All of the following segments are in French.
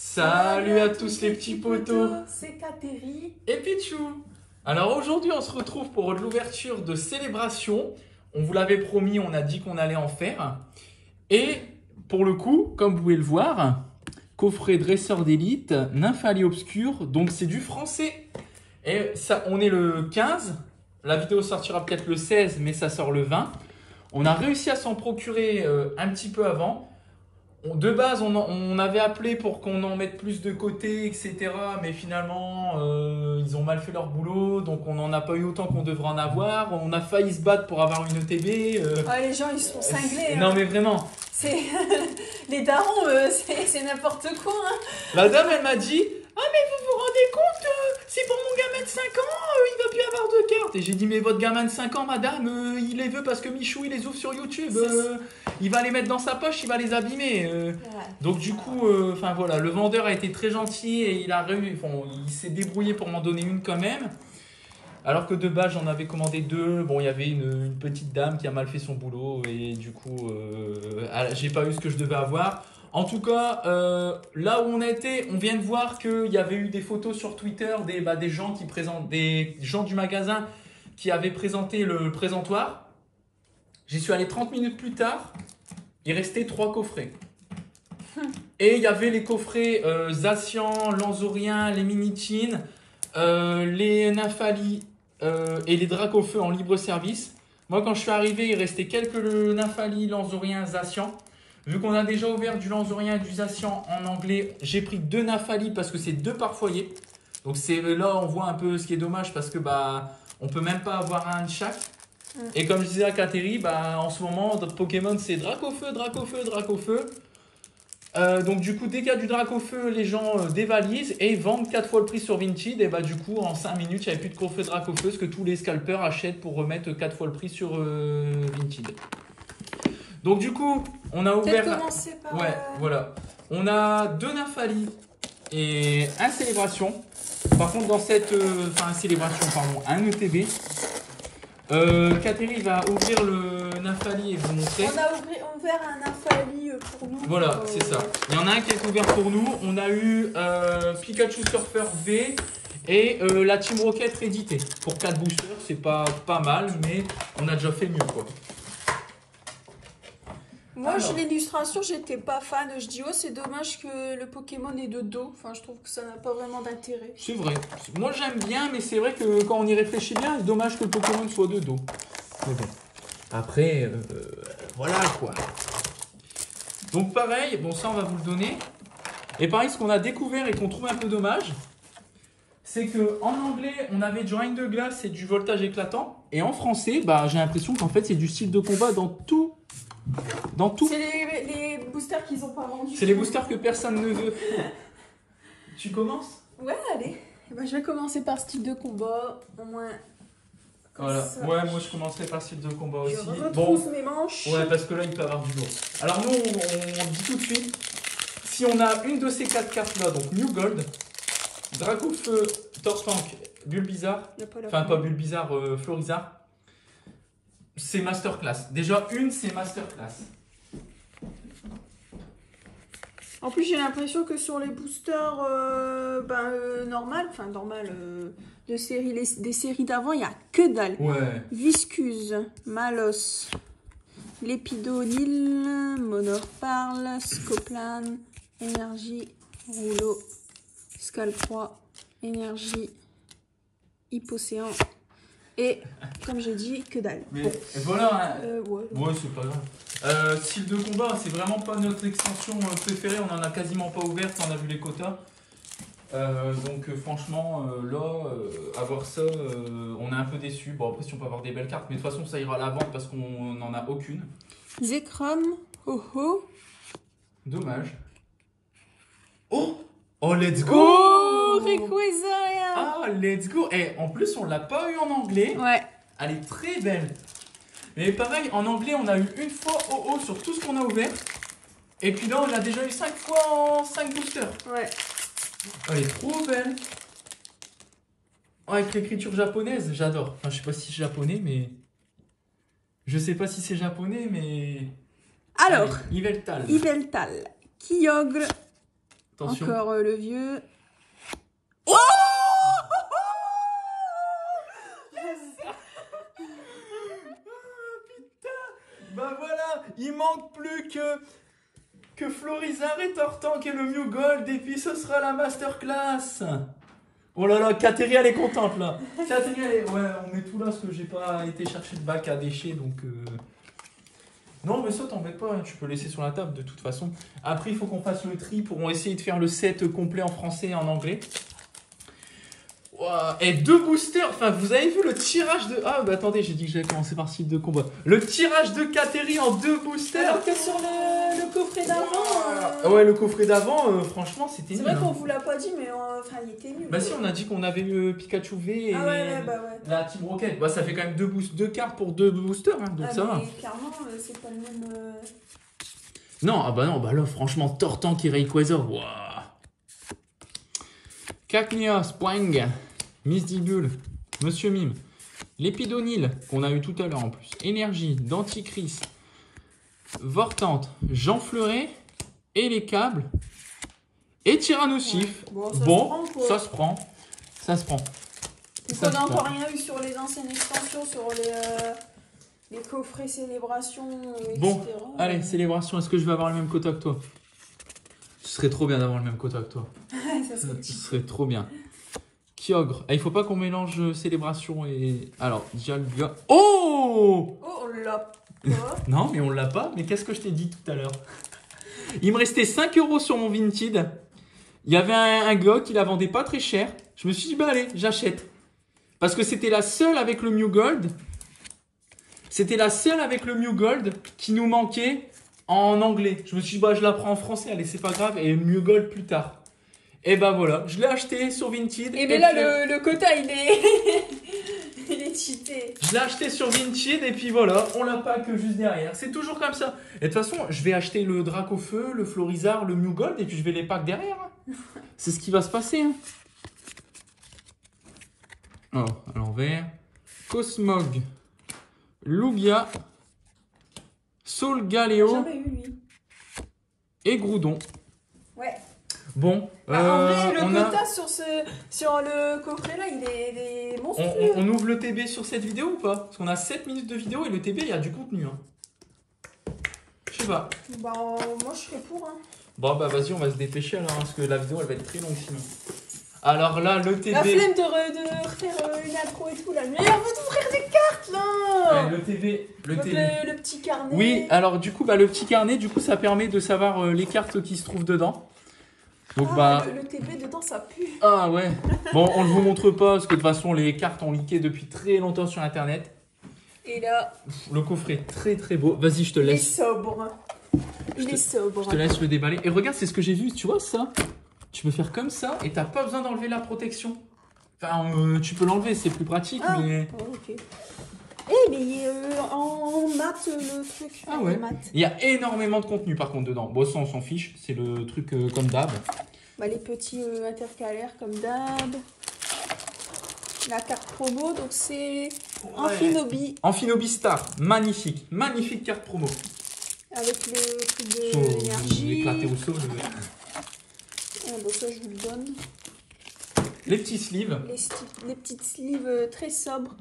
Salut à tous les petits potos, c'est Kateri et Pichou. Alors aujourd'hui on se retrouve pour l'ouverture de Célébration. On vous l'avait promis, on a dit qu'on allait en faire. Et pour le coup, comme vous pouvez le voir, coffret dresseur d'élite, Nymphalie obscure, donc c'est du français. Et ça, on est le 15, la vidéo sortira peut-être le 16, mais ça sort le 20. On a réussi à s'en procurer un petit peu avant. De base, on avait appelé pour qu'on en mette plus de côté, etc. Mais finalement, ils ont mal fait leur boulot. Donc, on n'en a pas eu autant qu'on devrait en avoir. On a failli se battre pour avoir une ETB. Les gens, ils sont cinglés. Non, mais vraiment. Les darons, c'est n'importe quoi. Hein. La dame, elle m'a dit « Ah, mais vous vous rendez compte, c'est pour mon gamin de 5 ans, il va plus avoir de cartes. » Et j'ai dit « Mais votre gamin de 5 ans, madame, il les veut parce que Michou, il les ouvre sur YouTube. Il va les mettre dans sa poche, il va les abîmer. » Donc du coup, voilà, le vendeur a été très gentil et il s'est débrouillé pour m'en donner une quand même. Alors que de base, j'en avais commandé 2. Bon, il y avait une petite dame qui a mal fait son boulot et du coup, j'ai pas eu ce que je devais avoir. En tout cas, là où on était, on vient de voir qu'il y avait eu des photos sur Twitter des gens des gens du magasin qui avaient présenté le présentoir. J'y suis allé 30 minutes plus tard, il restait 3 coffrets. Et il y avait les coffrets Zacian, Lanzorien, les Minitines, les Nymphalie et les Dracofeu en libre service. Moi, quand je suis arrivé, il restait quelques Nymphalie, Lanzorien, Zacian. Vu qu'on a déjà ouvert du Lanzorien et du Zacian en anglais, j'ai pris 2 Nymphalie parce que c'est 2 par foyer. Donc là, on voit un peu ce qui est dommage parce que on peut même pas avoir un de chaque. Et comme je disais à Kateri, en ce moment, notre Pokémon, c'est Dracofeu, Dracofeu, Dracofeu. Donc du coup, dès qu'il y a du Dracofeu, les gens dévalisent et vendent 4 fois le prix sur Vinted. Et du coup, en 5 minutes, il n'y avait plus de coffret Dracofeu, ce que tous les scalpers achètent pour remettre 4 fois le prix sur Vinted. Donc du coup, on a ouvert... Commencer par... Ouais, voilà. On a 2 Nymphalie et un Célébration. Par contre, dans cette... Célébration, pardon, un ETB. Kateri va ouvrir le Nymphalie et vous montrer. On a ouvert un Nymphalie pour nous. Voilà, c'est ça. Il y en a un qui est ouvert pour nous. On a eu Pikachu Surfer V et la Team Rocket rééditée. Pour 4 boosters, c'est pas mal, mais on a déjà fait mieux, quoi. Moi, l'illustration, j'étais pas fan. Je dis, oh, c'est dommage que le Pokémon est de dos. Enfin, je trouve que ça n'a pas vraiment d'intérêt. C'est vrai. Moi, j'aime bien, mais c'est vrai que quand on y réfléchit bien, c'est dommage que le Pokémon soit de dos. Mais bon. Après, voilà, quoi. Donc, pareil, bon, ça, on va vous le donner. Et pareil, ce qu'on a découvert et qu'on trouve un peu dommage, c'est qu'en anglais, on avait du rain de glace et du voltage éclatant. Et en français, j'ai l'impression qu'en fait, c'est du style de combat dans tout. C'est les boosters qu'ils ont pas vendus. C'est les boosters que personne ne veut. Tu commences? Ouais, allez. Je vais commencer par style de combat, au moins. Voilà. Ouais, moi je commencerai par style de combat aussi. Je retrousse mes manches. Ouais, parce que là il peut y avoir du lourd. Alors nous, on dit tout de suite, si on a une de ces 4 cartes là, donc New Gold, Dracofeu, Tortank, Bulbizarre, enfin pas Bulbizarre, Florizarre, c'est masterclass. Déjà une, c'est masterclass. En plus, j'ai l'impression que sur les boosters normal, de série, des séries d'avant, il n'y a que dalle. Ouais. Viscuse, Malos, Lépidonil, Monorparle, Scoplan, Énergie, Rouleau, Scalproie, Énergie, Hypocéan. Et, comme j'ai dit, que dalle. Mais bon. voilà. Ouais, c'est pas grave. Style de combat, c'est vraiment pas notre extension préférée. On en a quasiment pas ouvert quand on a vu les quotas. Donc franchement, avoir ça, on est un peu déçu. Bon, après, si on peut avoir des belles cartes, mais de toute façon, ça ira à la vente parce qu'on n'en a aucune. Zekrom, Ho-Ho. Dommage. Oh, let's go! Oh, Rayquaza! Ah, let's go! Et en plus, on l'a pas eu en anglais. Ouais. Elle est très belle. Mais pareil, en anglais, on a eu une fois OO sur tout ce qu'on a ouvert. Et puis là, on l'a déjà eu 5 fois en 5 boosters. Ouais. Elle est trop belle. Oh, avec l'écriture japonaise, j'adore. Enfin, je sais pas si c'est japonais, mais... Je sais pas si c'est japonais, mais... Alors, Yveltal. Yveltal, Kyogre, Attention. Encore le vieux. Oh Bah voilà, il manque plus que Florizard et Tortank et le Mew Gold, et puis ce sera la masterclass. Oh là là, Katéria elle est contente là. Katéria, ouais, on met tout là parce que j'ai pas été chercher de bac à déchets donc. Non, mais ça t'embête pas, hein, tu peux laisser sur la table de toute façon. Après, il faut qu'on fasse le tri pour essayer de faire le set complet en français et en anglais. Wow. Et 2 boosters, enfin vous avez vu le tirage de... Ah bah attendez, j'ai dit que j'allais commencer par style de combat. Le tirage de Katéri en 2 boosters. Alors que sur le coffret d'avant... Ouais, le coffret d'avant, franchement c'était nul. C'est vrai qu'on hein. vous l'a pas dit, mais enfin il était nul. Bah si, on a dit qu'on avait le Pikachu V et Ah ouais, bah ouais. la Team Rocket. Bah ça fait quand même 2 cartes pour 2 boosters, hein, donc Ah ça va. mais clairement, c'est pas le même... Non, ah bah non, bah là franchement, Tortank et Rayquaza, waouh. Cacnea, Spwang, Misdibule, Monsieur Mime, Lépidonil, qu'on a eu tout à l'heure en plus, Énergie, Denticris, Vortante, Jean Fleuret, et les câbles, et Tyrannosif. Ouais. Bon, Ça se prend, quoi. ça se prend. Donc Ça on se n'a prend. encore rien eu sur les anciennes extensions, sur les coffrets célébration, etc. Bon, allez, célébration, est-ce que je vais avoir le même quota que toi? Ce serait trop bien d'avoir le même quota que toi. Ça serait Ce serait trop bien. Kyogre. Ah, il faut pas qu'on mélange célébration et... Alors, Dialga... Oh! Oh, on l'a pas. Non, mais on l'a pas. Mais qu'est-ce que je t'ai dit tout à l'heure? Il me restait 5 € sur mon Vinted. Il y avait un gars qui la vendait pas très cher. Je me suis dit, bah allez, j'achète. Parce que c'était la seule avec le Mew Gold. C'était la seule avec le Mew Gold qui nous manquait en anglais. Je me suis dit, bah je la prends en français, allez, c'est pas grave. Et Mew Gold plus tard. Et bah voilà, je l'ai acheté sur Vinted. Et mais là, le quota, il est... il est cheaté. Je l'ai acheté sur Vinted et puis voilà, on l'a pas que juste derrière. C'est toujours comme ça. Et de toute façon, je vais acheter le Dracofeu, le Florizard, le Mew Gold et puis je vais les pack derrière. hein. C'est ce qui va se passer. hein. Oh, à l'envers. Cosmog, Lugia, Solgaleo Jamais eu, lui. et Groudon. Ouais. Bon, Bah, en vrai, le on quota sur le coffret, là, il est monstrueux. on ouvre le TB sur cette vidéo ou pas? Parce qu'on a 7 minutes de vidéo et le TB, il y a du contenu. Hein. Je sais pas. Bah, moi, je serais pour, hein. Bon, bah vas-y, on va se dépêcher alors, hein, parce que la vidéo, elle va être très longue sinon. Alors là, le TB... La flemme de refaire une intro et tout, là. Mais on veut t'ouvrir des cartes, là. Ouais, le TB... Donc, le petit carnet. Oui, alors du coup, bah, le petit carnet, du coup, ça permet de savoir les cartes qui se trouvent dedans. Donc, Ah, bah... le TB dedans, ça pue. Ah ouais. Bon, on ne vous montre pas, parce que de toute façon, les cartes ont leaké depuis très longtemps sur Internet. Et là, Le coffret, très très beau. Vas-y, je te il est laisse. sobre. Il est sobre. Je te laisse le déballer. Et regarde, c'est ce que j'ai vu, tu vois ça? Tu peux faire comme ça et t'as pas besoin d'enlever la protection. Enfin, tu peux l'enlever, c'est plus pratique, Ah. mais... Oh, ok. Eh, mais en mat, le truc. Ah ouais. En mat. Il y a énormément de contenu par contre dedans. Bon, ça on s'en fiche, c'est le truc comme d'hab. Bah, les petits intercalaires comme d'hab. La carte promo, donc c'est Amphinobi Amphinobi Star, magnifique, magnifique carte promo. avec le truc de Saut, l'énergie. éclaté au sol. Ah, bon, ça, je vous le donne. Les petits sleeves. Les petites sleeves très sobres.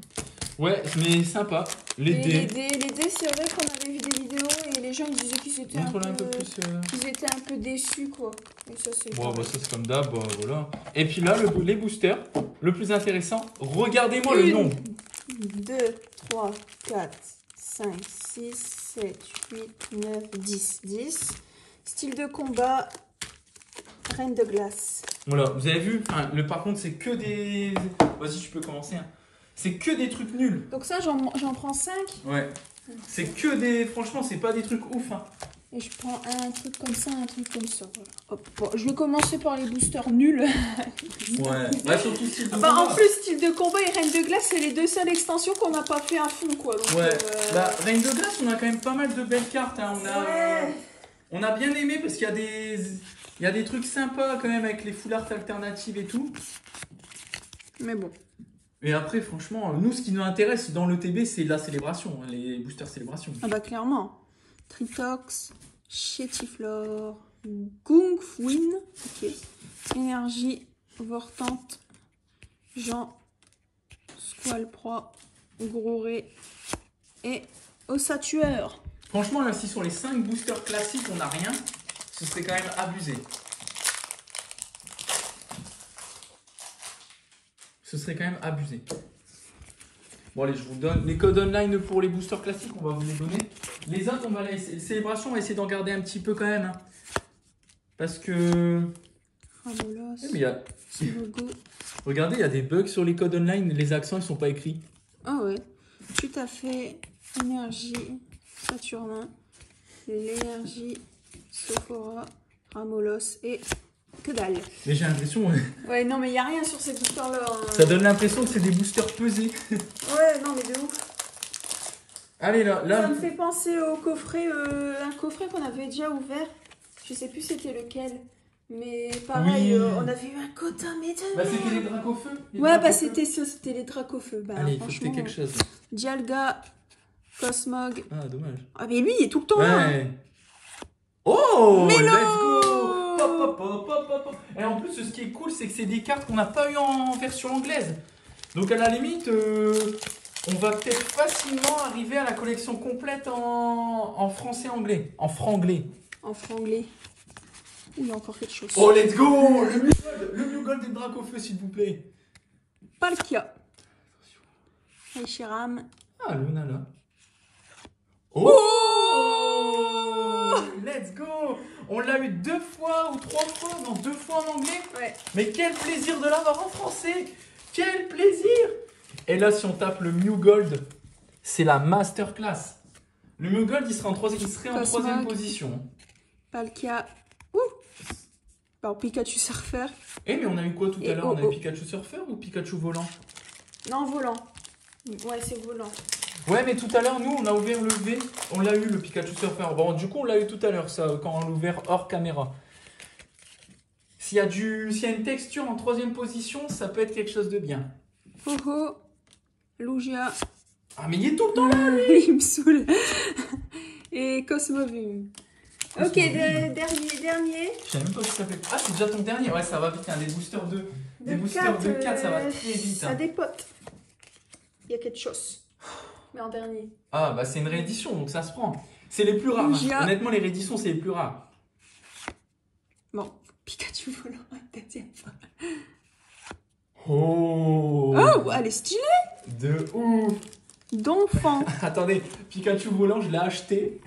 Ouais, mais sympa. Les Et dés. les dés, c'est vrai qu'on avait vu des vidéos et les gens ils disaient qu'ils étaient, Montre-le un peu plus. qu'ils étaient un peu déçus, quoi. Et ça, c'est Bon, bah ça c'est comme d'hab, bah, voilà. Et puis là, les boosters, le plus intéressant, regardez-moi le nombre. 2, 3, 4, 5, 6, 7, 8, 9, 10. 10. Style de combat, reine de glace. Voilà, vous avez vu, enfin, par contre, c'est que des... Vas-y, tu peux commencer. Hein. C'est que des trucs nuls. Donc ça, j'en prends 5. Ouais. C'est que des... Franchement, c'est pas des trucs ouf. Hein. Et je prends un truc comme ça, un truc comme ça. Voilà. Hop, bon, je vais commencer par les boosters nuls. Ouais. Bah, surtout style de Bah, combat. en plus, style de combat et reine de glace, c'est les deux seules extensions qu'on n'a pas fait à fond, quoi. Donc, Ouais. Bah, Reine de Glace, on a quand même pas mal de belles cartes. Hein. Ouais. On a bien aimé parce qu'il y a des... Il y a des trucs sympas quand même avec les full art alternatives et tout. Mais bon. Et après, franchement, nous, ce qui nous intéresse dans le TB, c'est la célébration, hein, les boosters célébration. Ah bah clairement. Tritox, Chétiflore, Gungfwin. Ok. Énergie. Vortante. Jean. Squalproie. Groré. Et Ossatueur. Franchement, là, si sur les 5 boosters classiques, on n'a rien, ce serait quand même abusé. Ce serait quand même abusé. Bon, allez, je vous donne les codes online pour les boosters classiques, on va vous les donner. Les autres, on va laisser. Les célébrations, on va essayer d'en garder un petit peu quand même. Hein. Parce que. Ramolos. Oui, mais il y a... Logo. Regardez, il y a des bugs sur les codes online, les accents, ils sont pas écrits. Ah ouais. Tout à fait. Énergie. Saturnin. L'énergie. Sephora. Ramolos. Et que dalle. Mais j'ai l'impression. Ouais, non, mais il n'y a rien sur ces boosters-là. Hein. Ça donne l'impression que c'est des boosters pesés. Ouais, non, mais de ouf. Allez, là. Ça me fait penser au coffret, un coffret qu'on avait déjà ouvert. Je sais plus c'était lequel. Mais pareil, Oui. on avait eu un quota, mais de Bah, c'était les dracs au feu. Ouais, bah c'était ça, c'était les dracs au feu. Bah, Allez, il faut que t'aies quelque chose. Dialga, Cosmog. Ah, dommage. Ah, mais lui, il est tout le temps là. Ouais. Oh, Mélo. let's go. Pop, pop, pop, pop, pop. Et en plus, ce qui est cool, c'est que c'est des cartes qu'on n'a pas eu en version anglaise. Donc, à la limite, on va peut-être facilement arriver à la collection complète en français-anglais. En franglais. En franglais. Ouh, il y a encore quelque chose. Oh, let's go. Le New Gold des dracs au feu, s'il vous plaît. Palkia. Aishiram. Ah, Luna là. Oh, let's go. On l'a eu 2 fois ou 3 fois, non 2 fois en anglais. Ouais. Mais quel plaisir de l'avoir en français. Quel plaisir. Et là, si on tape le Mew Gold, c'est la masterclass. Le Mew Gold, il serait en troisième position. Palkia. Ouh. Alors, Pikachu Surfer. Eh, mais on a eu quoi tout à Et l'heure? On a eu Pikachu Surfer ou Pikachu Volant? Non, volant. Ouais, c'est volant. Ouais, mais tout à l'heure, nous, on a ouvert le V. On l'a eu, le Pikachu Surfer. Bon, du coup, on l'a eu tout à l'heure, ça, quand on l'a ouvert hors caméra. S'il y a une texture en troisième position, ça peut être quelque chose de bien. Ho-ho. Lugia. Ah, mais il est tout le temps là. Il me saoule. Et Cosmovum. Ok, dernier. Je savais même pas ce que ça fait. Ah, c'est déjà ton dernier. Ouais, ça va vite, hein. Des boosters 2. Des boosters de 4, ça va très vite. Ça Hein. dépote. Il y a quelque chose. Mais en dernier. Ah, bah c'est une réédition, donc ça se prend. C'est les plus rares. Hein. Honnêtement, les rééditions, c'est les plus rares. Bon, Pikachu volant, deuxième fois. Oh, Oh, elle est stylée. de ouf. D'enfant. Attendez, Pikachu volant, je l'ai acheté.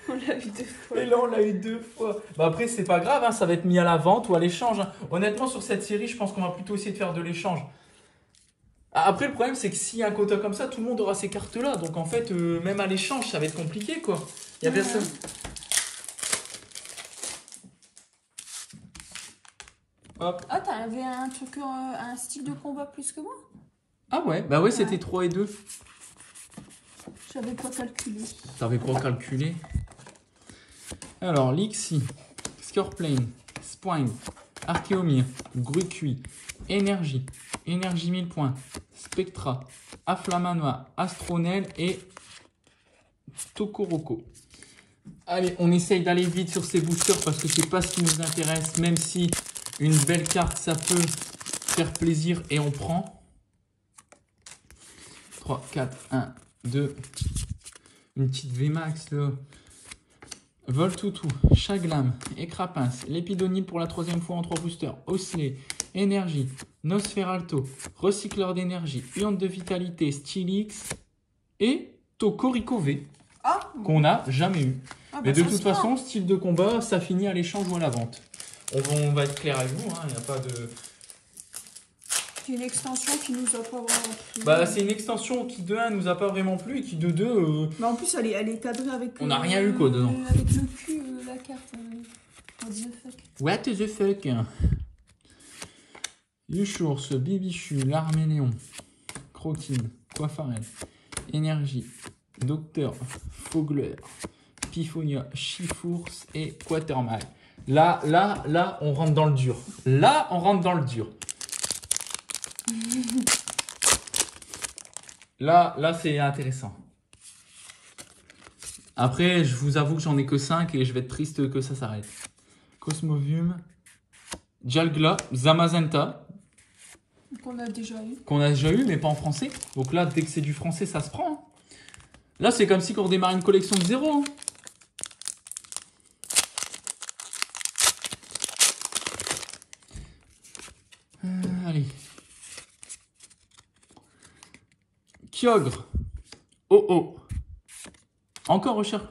On l'a vu 2 fois. Et là, on l'a eu 2 fois. Bah après, c'est pas grave, hein, ça va être mis à la vente ou à l'échange. Hein. Honnêtement, sur cette série, je pense qu'on va plutôt essayer de faire de l'échange. Après, le problème, c'est que s'il y a un quota comme ça, tout le monde aura ces cartes-là. Donc, en fait, même à l'échange, ça va être compliqué, quoi. Il y a personne. Hop. Ah, t'avais un truc, un style de combat plus que moi? Ah ouais, bah ouais, c'était 3 et 2. J'avais pas calculé. T'avais quoi calculé? Alors, Lixie, Scoreplane, Spoing, Archeomir, Gruicui, Énergie, Énergie 1000 points, Spectra, Afflamanoa, Astronel et Tokoroko. Allez, on essaye d'aller vite sur ces boosters parce que c'est pas ce qui nous intéresse, même si une belle carte, ça peut faire plaisir et on prend. 3, 4, 1, 2. Une petite VMAX là. Voltoutou, Chaglam, Écrapince, Lépidonite pour la 3e fois en 3 boosters, Osselet, Énergie, Nosferalto, Recycleur d'énergie, Urne de vitalité, Stylix et Tokoriko V qu'on n'a jamais eu. Ah, Mais de toute façon, style de combat, ça finit à l'échange ou à la vente. On va être clair avec vous, il n'y a pas de... C'est une extension qui nous a pas vraiment plu. Bah, c'est une extension qui de 1 nous a pas vraiment plu et qui de 2... Mais en plus, elle est cadrée avec... On n'a rien eu quoi dedans. Avec le cul, la carte. What the fuck. What the fuck? Yuchours, Bibichu, Larméléon, Croquine, Coiffarel, Énergie, Docteur, Fogler, Pifonia, Chifours et Quatermail. Là, on rentre dans le dur. Là, on rentre dans le dur. Là, c'est intéressant. Après, je vous avoue que j'en ai que 5 et je vais être triste que ça s'arrête. Cosmovium, Dialga, Zamazenta. Qu'on a déjà eu. Qu'on a déjà eu, mais pas en français. Donc là, dès que c'est du français, ça se prend. Hein. Là, c'est comme si on redémarre une collection de zéro. Hein. Allez. Kyogre. Oh oh. Encore recherche.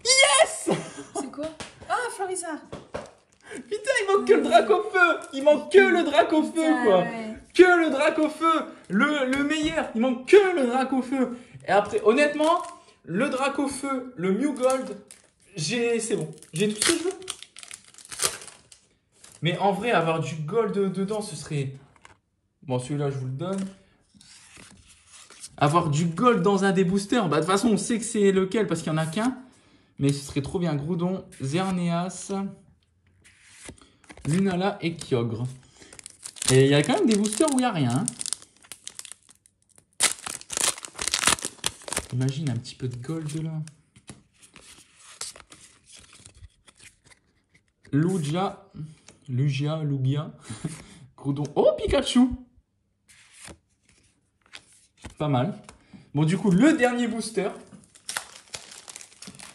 Yes. C'est quoi? Ah, Florizard. Putain, il manque que le Dracofeu. Il manque que le Dracofeu, quoi. Ouais. Que le Dracofeu. Le meilleur. Il manque que le Dracofeu. Et après, honnêtement, le Dracofeu, le Mew Gold, c'est bon. J'ai tout ce que je veux. Mais en vrai, avoir du gold dedans, ce serait... Bon, celui-là, je vous le donne. Avoir du gold dans un des boosters, bah de toute façon, on sait que c'est lequel parce qu'il n'y en a qu'un. Mais ce serait trop bien. Groudon, Xerneas, Lunala et Kyogre. Et il y a quand même des boosters où il n'y a rien. Hein. Imagine un petit peu de gold là. Lugia, Groudon. Oh, Pikachu! Pas mal. Bon, du coup, le dernier booster.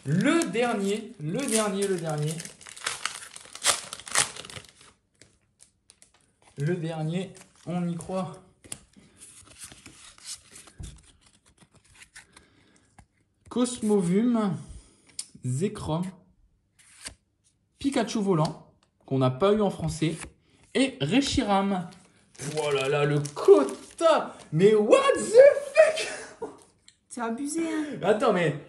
Le dernier. Le dernier, on y croit. Cosmovium, Zekrom, Pikachu volant, qu'on n'a pas eu en français, et Reshiram. Oh là là, le quota! Mais what the fuck? C'est abusé, hein. Attends, mais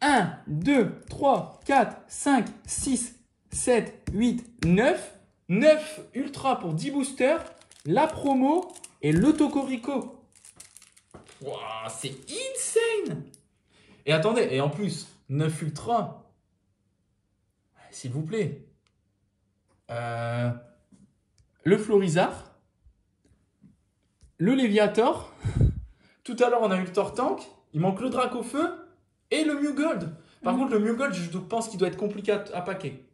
1, 2, 3, 4, 5, 6, 7, 8, 9. 9 ultra pour 10 boosters, la promo et le Tocorico. Wow, c'est insane! Et attendez, et en plus, 9 ultra, s'il vous plaît. Le Florizard, le Léviator. Tout à l'heure, on a eu le Tortank. Il manque le Dracofeu et le Mew Gold. Par contre, le Mew Gold, je pense qu'il doit être compliqué à packer.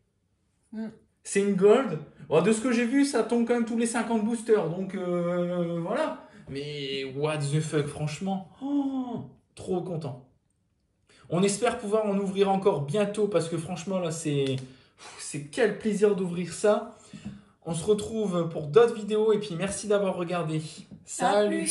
C'est une Gold. Bon, de ce que j'ai vu, ça tombe quand même tous les 50 boosters. Donc, voilà. Mais what the fuck, franchement. Oh, trop content. On espère pouvoir en ouvrir encore bientôt parce que franchement, là, c'est quel plaisir d'ouvrir ça. On se retrouve pour d'autres vidéos et puis merci d'avoir regardé. Salut!